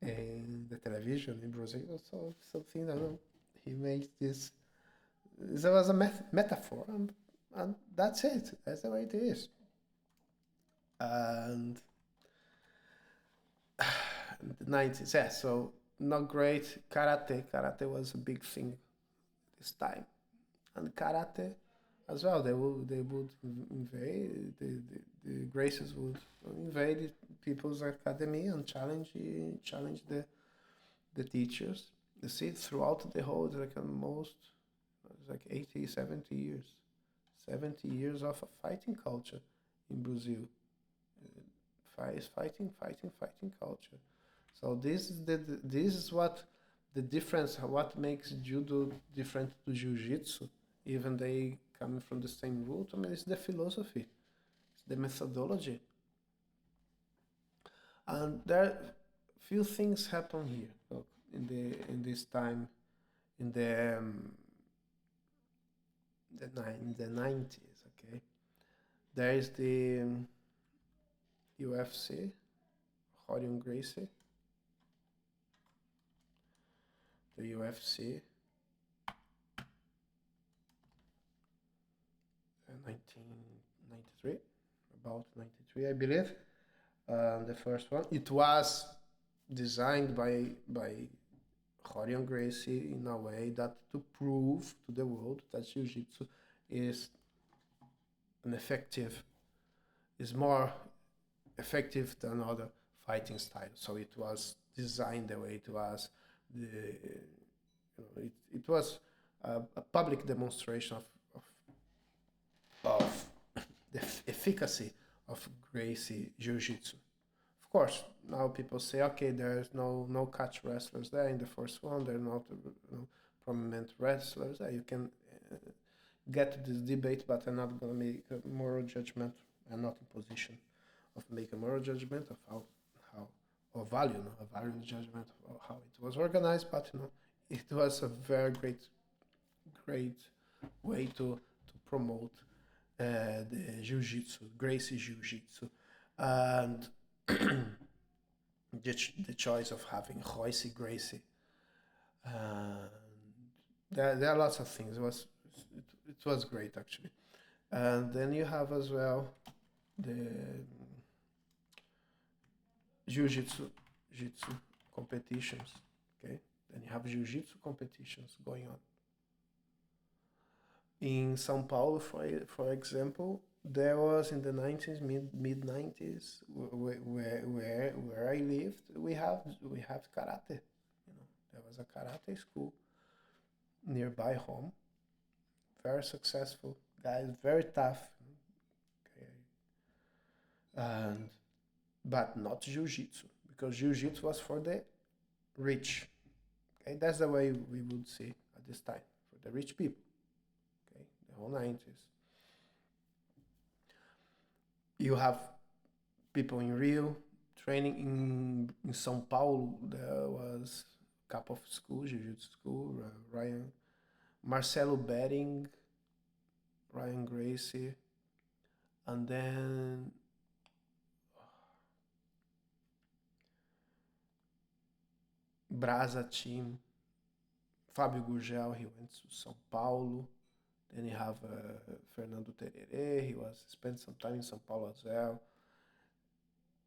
in the television in Brazil. So something, I don't know, he made this. There was a metaphor, and that's it. That's the way it is. And the 90s, yeah. So not great. Karate was a big thing this time, and karate as well. They would invade the Graces would invade people's academy and challenge the teachers. You see, throughout the whole, like most, it's like 80, 70 years, 70 years of a fighting culture in Brazil. Fighting culture. So this is what the difference. What makes judo different to jiu-jitsu, even they coming from the same root. I mean, it's the philosophy, it's the methodology, and there few things happen here. Look, in this time, in the 90s. Okay, there is the UFC, Rorion Gracie, the UFC, 1993, about 93, I believe. The first one. It was designed by Rorion Gracie in a way that to prove to the world that Jiu-Jitsu is an effective, is more effective than other fighting styles. So it was designed the way it was. It was a public demonstration of the efficacy of Gracie Jiu-Jitsu. Of course, now people say, okay, there's no catch wrestlers there in the first one. They're not prominent wrestlers there. You can get to this debate, but I'm not going to make a moral judgment. I'm not in position of make a moral judgment of how or value, no, a value judgment of how it was organized. But it was a very great way to promote the jiu-jitsu, Gracie jiu-jitsu, and the choice of having Royce Gracie. And there are lots of things. It was great actually. And then you have as well the jiu-jitsu competitions. Okay, then you have jiu-jitsu competitions going on in São Paulo, for example. There was in the 90s, mid 90s, where I lived. We have karate. There was a karate school nearby home. Very successful guys, very tough. Okay, and but not jiu-jitsu, because jiu-jitsu was for the rich. Okay, that's the way we would see at this time, for the rich people. Okay, the whole 90s. You have people in Rio training in São Paulo. There was a couple of schools, jiu-jitsu school, Ryan, Marcelo Bering, Ryan Gracie, and then Brasa team, Fábio Gurgel, he went to São Paulo. Then you have Fernando Tererê, he spent some time in São Paulo as well.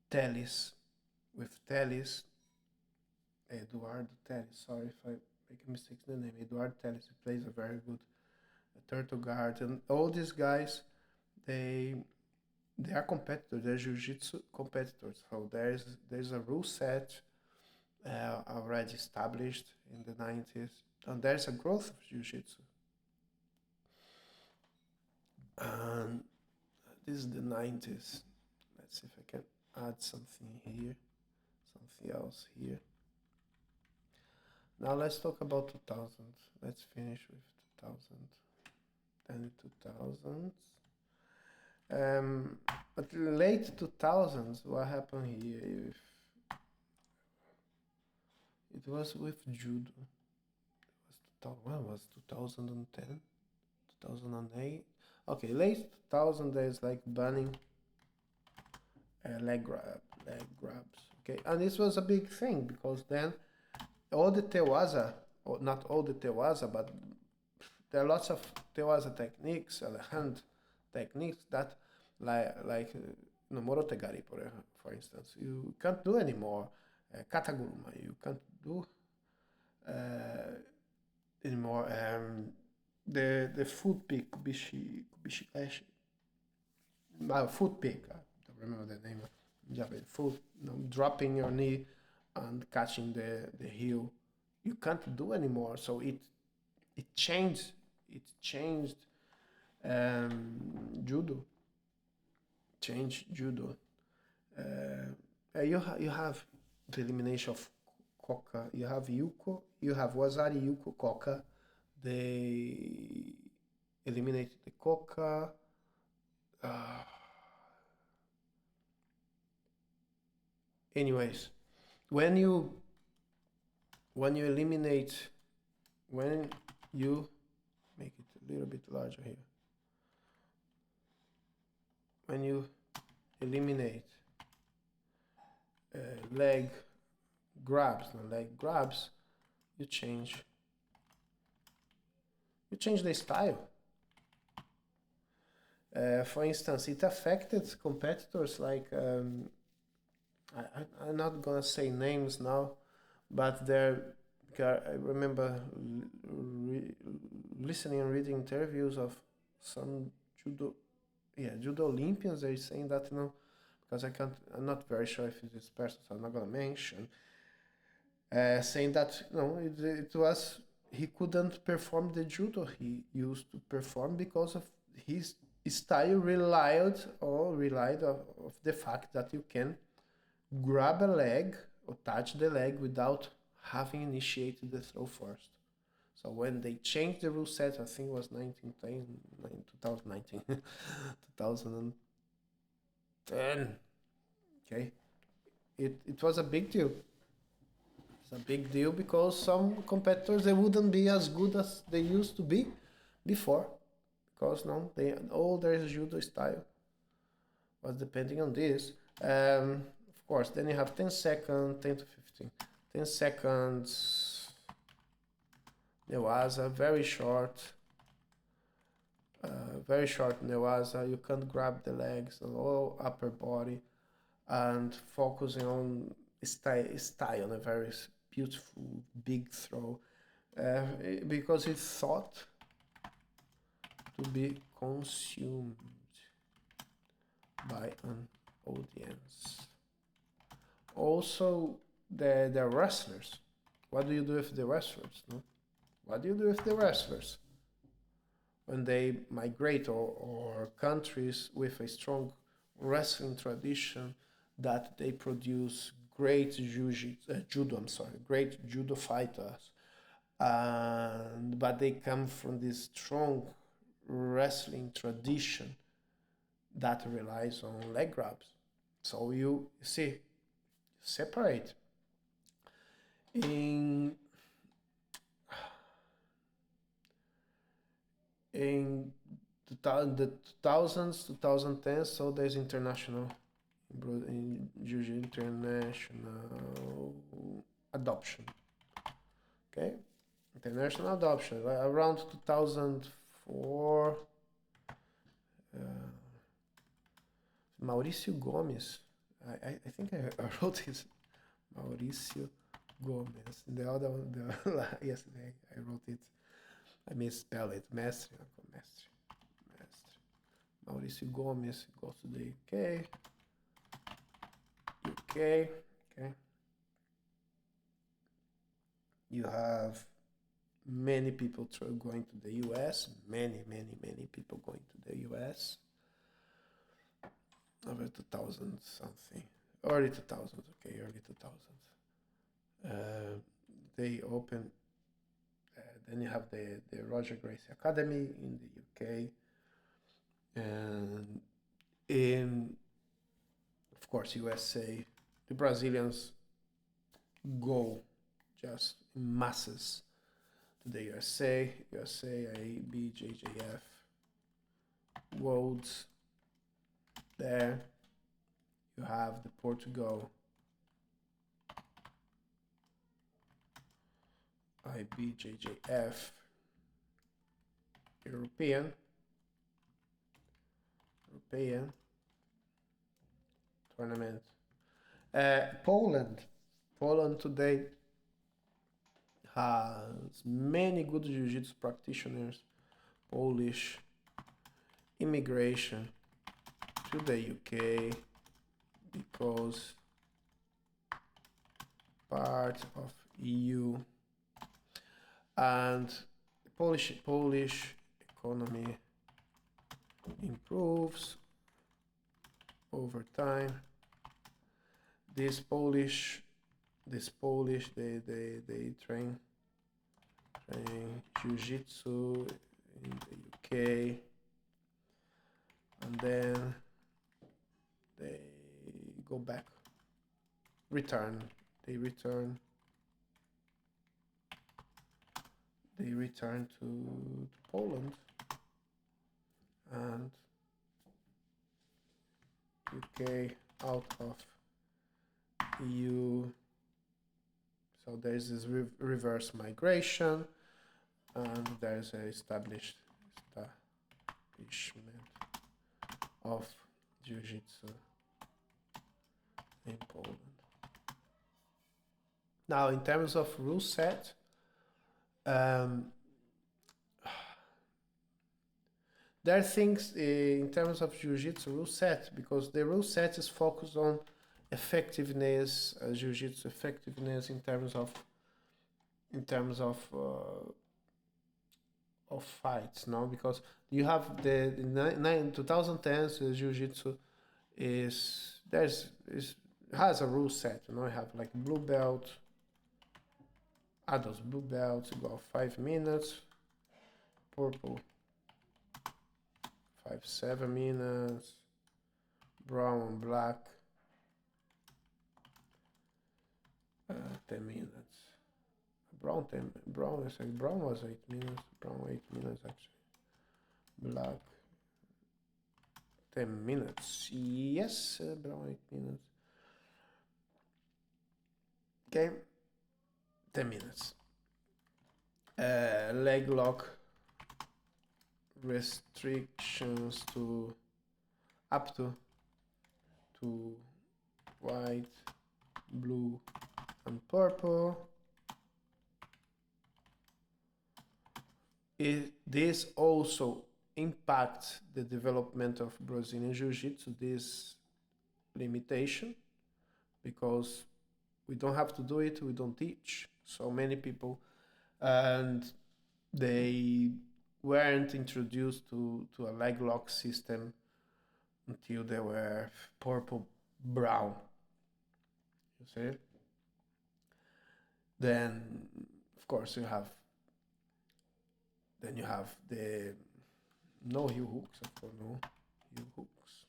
Teles, with Teles, Eduardo Teles, sorry if I make a mistake in the name, Eduardo Teles, he plays a very good turtle guard. And all these guys, they are competitors, they're jiu-jitsu competitors. So there's a rule set already established in the 90s, and there's a growth of jiu-jitsu. And this is the 90s. Let's see if I can add something here, something else here. Now let's talk about 2000. Let's finish with 2000. Then 2000s. But late 2000s, what happened here? It was with judo. When was 2010, 2008? Okay, late 2000 days like banning leg grabs. Okay, and this was a big thing because then all the tewaza, or not all the tewaza, but there are lots of tewaza techniques, hand techniques that like no morotegari for instance, you can't do anymore. Kataguruma, you can't do uh, anymore. The foot pick, kubishi eshi, foot pick. I don't remember the name. Japanese foot, dropping your knee and catching the heel. You can't do anymore. So it changed. It changed judo. Changed judo. You have the elimination of Koka. You have Yuko. You have Wazari, Yuko, Koka. They eliminated the Koka. Anyways, when you eliminate, when you make it a little bit larger here, when you eliminate leg grabs, you change the style. For instance, it affected competitors like I'm not gonna say names now, but I remember listening and reading interviews of some judo Olympians. They're saying that because I'm not very sure if it's this person, so I'm not gonna mention. Saying that it was he couldn't perform the judo he used to perform because of his style relied of the fact that you can grab a leg or touch the leg without having initiated the throw first. So when they changed the rule set, I think it was 2019, 2010. Okay, it was a big deal. It's a big deal because some competitors, they wouldn't be as good as they used to be before, because all their judo style was depending on this. Of course, then you have 10 seconds, 10 to 15, 10 seconds. Newaza, very short newaza. You can't grab the legs and all upper body, and focusing on style on a very beautiful big throw, because it's thought to be consumed by an audience. Also, the wrestlers. What do you do with the wrestlers? No? What do you do with the wrestlers when they migrate, or countries with a strong wrestling tradition, that they produce great great judo fighters, but they come from this strong wrestling tradition that relies on leg grabs. So you see, separate in the 2000s, 2010s. So there's international in Jiu-Jitsu international adoption. Okay, international adoption around 2004. Mauricio Gomes, I think I wrote his Mauricio Gomes. The other one, yesterday I wrote it. I misspelled it. Mestre. Mauricio Gomes goes to the UK. Okay. You have many people going to the US. Many people going to the US. Over 2000 something. Early 2000s. Okay, early 2000s. They open. Then you have the Roger Gracie Academy in the UK. And In, of course, USA, the Brazilians go just in masses to the USA, IBJJF, Worlds. There you have the Portugal IBJJF, European tournament. Poland today has many good jiu-jitsu practitioners. Polish immigration to the UK because part of EU, and the Polish economy improves over time. This Polish they train jiu-jitsu in the UK, and then they go back, they return to Poland, and UK out of EU. So there's this reverse migration, and there's a establishment of jiu-jitsu in Poland. Now, in terms of rule set, there are things in terms of jiu-jitsu rule set, because the rule set is focused on effectiveness, jiu-jitsu effectiveness in terms of fights, no? Because you have the 2010s jiu-jitsu has a rule set, you know. You have like blue belt, adults blue belts, you go 5 minutes, purple 5-7 minutes, brown and black 10 minutes. Brown was 8 minutes. Brown 8 minutes actually. Black 10 minutes. Yes, brown 8 minutes. Okay, 10 minutes. Leg lock restrictions to up to white, blue, and purple. This also impacts the development of Brazilian Jiu-Jitsu, this limitation, because we don't have to do it, we don't teach so many people, and they weren't introduced to a leg lock system until they were purple brown, you see. Then of course you have the no heel hooks, of course, no heel hooks.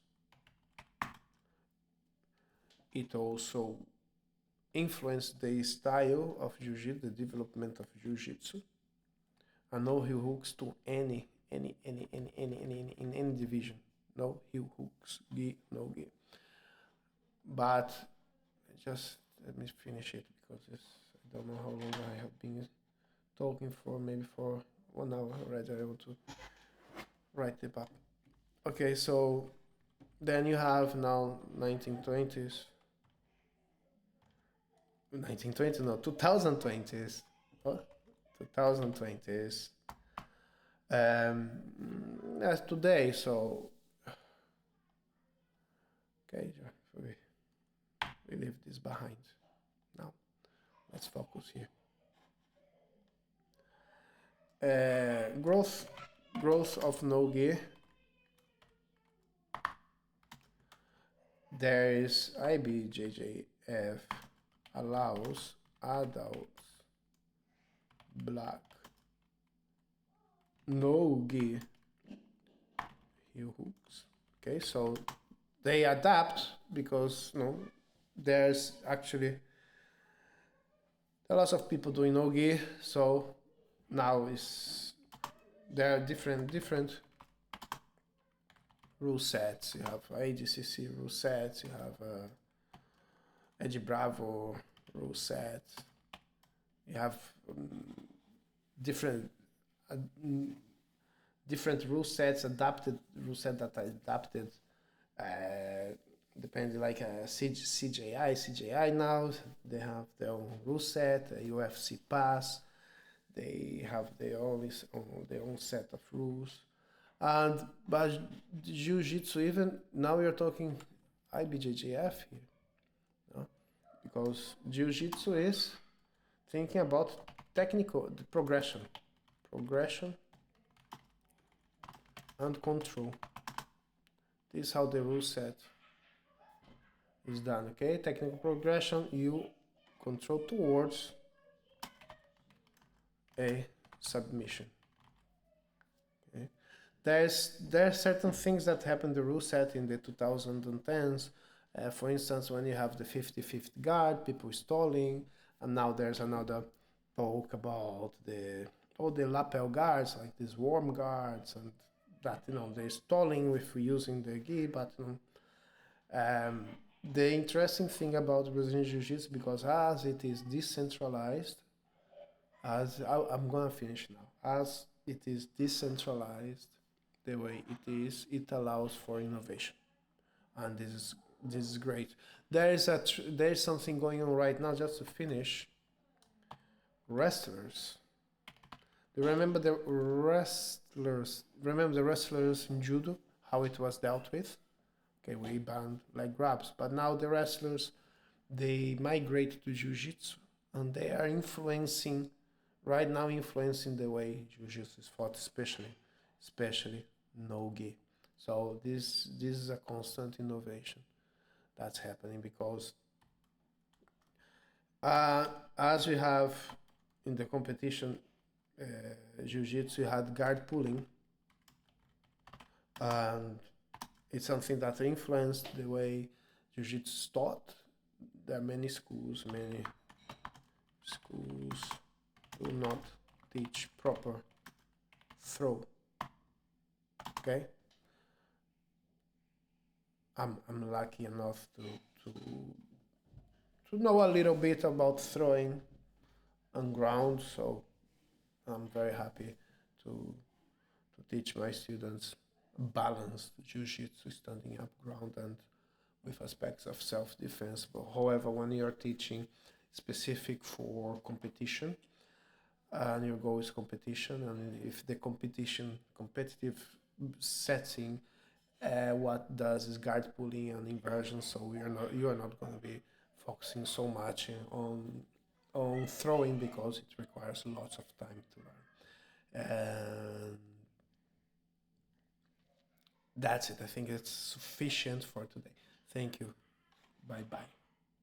It also influenced the style of jiu-jitsu, the development of jiu-jitsu, and no heel hooks to any in any division. No heel hooks, gi, no gi. But just let me finish it, because I don't know how long I have been talking for, maybe for 1 hour already. I want to write it up. Okay, so then you have now 2020s, oh, 2020s, as today. So okay, we leave this behind. Now let's focus here. Growth of no-gi. There is IBJJF allows adults black no-gi heel hooks. Okay, so they adapt because there's actually a lot of people doing no-gi, so now is there are different rule sets. You have ADCC rule sets, you have Eddie Bravo rule set, you have different uh, mm, different rule sets, adapted rule set that are adapted depending like CJI now they have their own rule set, UFC Pass, they have their own set of rules. And but jiu-jitsu, even now you're talking IBJJF here, no? Because jiu-jitsu is thinking about technical the progression and control. This is how the rule set is done. Okay, technical progression, you control towards a submission. Okay, there's certain things that happen the rule set in the 2010s. For instance, when you have the 50-50 guard, people stalling, and now there's another talk about the lapel guards, like these worm guards, and that they're stalling with using the gi, but the interesting thing about Brazilian Jiu Jitsu, because as it is decentralized, I'm gonna finish now, as it is decentralized the way it is, it allows for innovation, and this is great. There is something going on right now. Just to finish, wrestlers. Do you remember the wrestlers? Remember the wrestlers in judo? How it was dealt with? Okay, we banned leg grabs, but now the wrestlers they migrate to jiu-jitsu, and they are influencing the way jiu-jitsu is fought, especially no-gi. So this is a constant innovation that's happening because as we have in the competition jiu-jitsu, you had guard pulling, and it's something that influenced the way jiu-jitsu is taught. There are many schools do not teach proper throw. Okay, I'm lucky enough to know a little bit about throwing on ground, so I'm very happy to teach my students balanced jiu-jitsu, standing up ground and with aspects of self-defense. But however, when you're teaching specific for competition, and your goal is competition, and if the competitive setting, what does is guard pulling and inversion, so you are not going to be focusing so much on throwing because it requires lots of time to learn. And that's it. I think it's sufficient for today. Thank you. Bye bye.